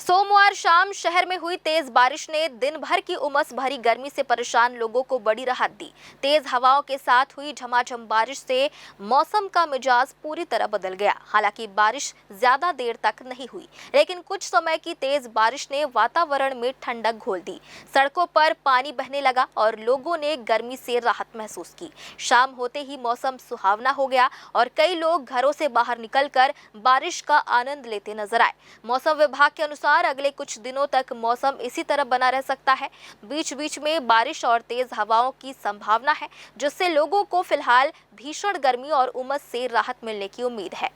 सोमवार शाम शहर में हुई तेज बारिश ने दिन भर की उमस भरी गर्मी से परेशान लोगों को बड़ी राहत दी। तेज हवाओं के साथ हुई झमाझम बारिश से मौसम का मिजाज पूरी तरह बदल गया। हालांकि बारिश ज्यादा देर तक नहीं हुई, लेकिन कुछ समय की तेज बारिश ने वातावरण में ठंडक घोल दी। सड़कों पर पानी बहने लगा और लोगों ने गर्मी से राहत महसूस की। शाम होते ही मौसम सुहावना हो गया और कई लोग घरों से बाहर निकलकर बारिश का आनंद लेते नजर आए। मौसम विभाग के अनुसार अगले कुछ दिनों तक मौसम इसी तरह बना रह सकता है। बीच बीच में बारिश और तेज हवाओं की संभावना है, जिससे लोगों को फिलहाल भीषण गर्मी और उमस से राहत मिलने की उम्मीद है।